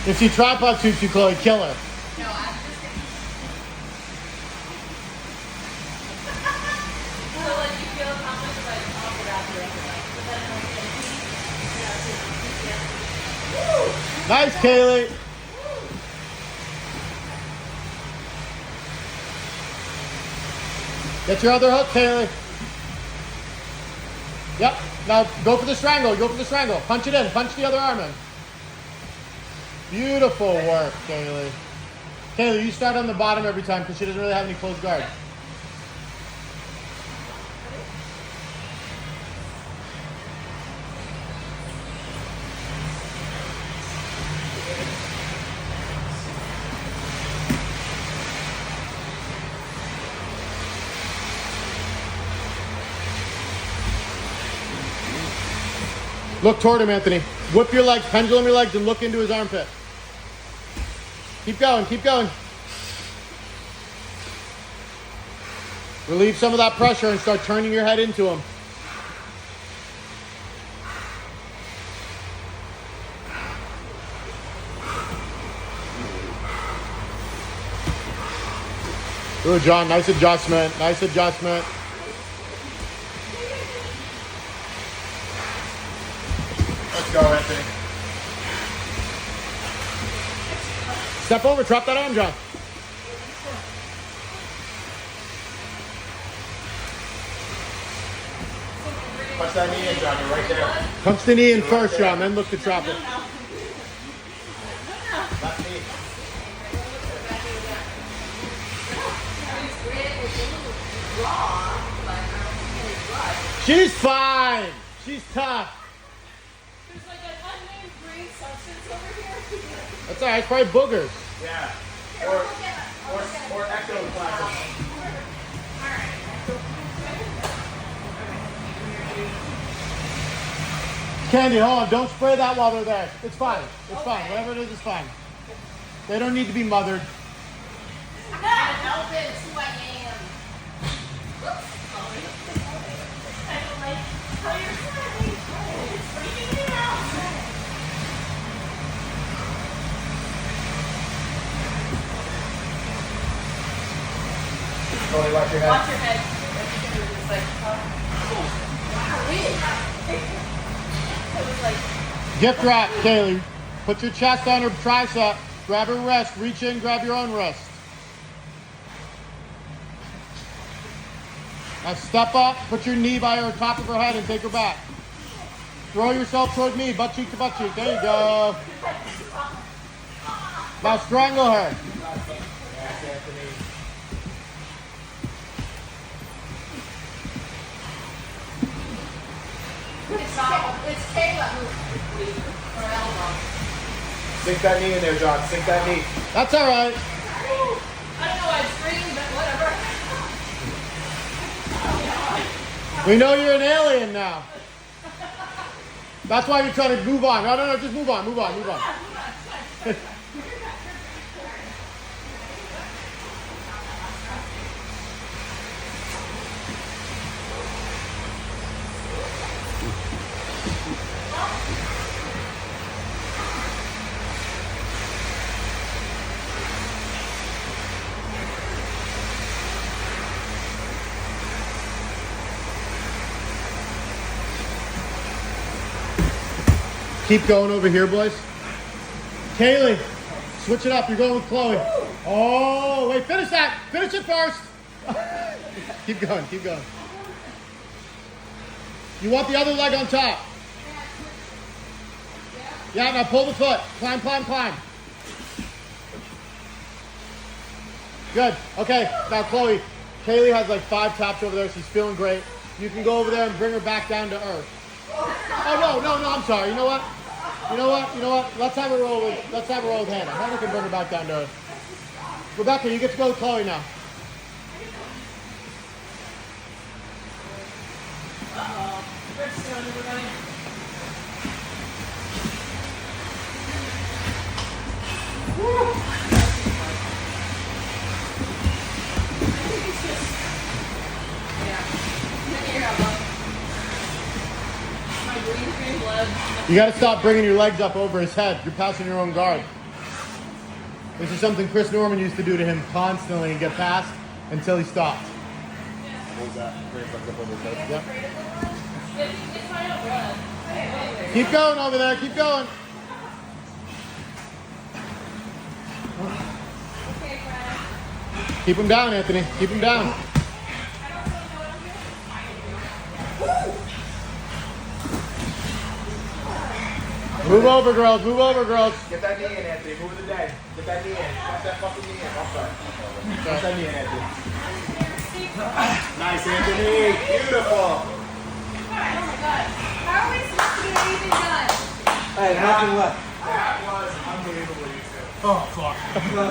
If she tripod shoots you, Chloe, kill her. No, I'm just so like you feel accomplished like off the back of it. Nice, Kaylee. Get your other hook, Kaylee. Yep. Now go for the strangle. Go for the strangle. Punch it in. Punch the other arm in. Beautiful work, Kaylee. Kaylee, you start on the bottom every time because she doesn't really have any close guard. Look toward him, Anthony. Whip your legs, pendulum your legs, and look into his armpit. Keep going, keep going. Relieve some of that pressure and start turning your head into him. Good, John. Nice adjustment. Nice adjustment. Let's go, Anthony. Step over. Drop that arm, John. Punch that knee in, John. You're right there. Punch the knee in first, John, then look to drop it. Left knee. She's fine. She's tough. There's like an unnamed green substance over here. That's all right. It's probably boogers. Yeah. Or ectoplasm. Candy, hold on. Don't spray that while they're there. It's fine. It's fine. Whatever it is, it's fine. They don't need to be mothered. I'm an elephant. It's who I am. I don't like how you're saying. It's freaking me out. Chloe, watch your head. Watch your head. It's like, wow, it was like, Gift wrap, Kaylee. Put your chest on her tricep. Grab her wrist. Reach in, grab your own wrist. Now step up, put your knee by her top of her head and take her back. Throw yourself toward me, butt cheek to butt cheek. There you go. Now strangle her. Yes, Anthony. it's Kayla her elbow. Sink that knee in there, John. Sink that knee. That's all right. I don't know why I screamed, but whatever. We know you're an alien now. That's why you're trying to move on. No, just move on, move on, move on. Keep going over here, boys. Kaylee, switch it up. You're going with Chloe. Oh, wait, finish that. Finish it first. Keep going, keep going. You want the other leg on top. Yeah, now pull the foot. Climb, climb, climb. Good. Okay, now Chloe. Kaylee has like 5 taps over there. She's feeling great. You can go over there and bring her back down to earth. Oh, no, I'm sorry. You know what? Let's have a roll with Hannah. Hannah can bring her back down to earth. Rebecca, you get to go with Chloe now. You got to stop bringing your legs up over his head. You're passing your own guard. This is something Chris Norman used to do to him constantly and get past until he stopped. What was that? Bring your legs up over his head. Yep. It's my own blood. Keep going over there. Keep going. Okay, Brad. Keep him down, Anthony. Keep him down. Move over, girls. Move over, girls. Get that knee in, Anthony. Move the day. Get that knee in. Get that fucking knee in. I'm sorry. Get that knee in, Anthony. Nice, Anthony. Beautiful. Oh my god. How are we supposed to get anything done? Hey, nothing left. That was unbelievable, you two. Oh, fuck.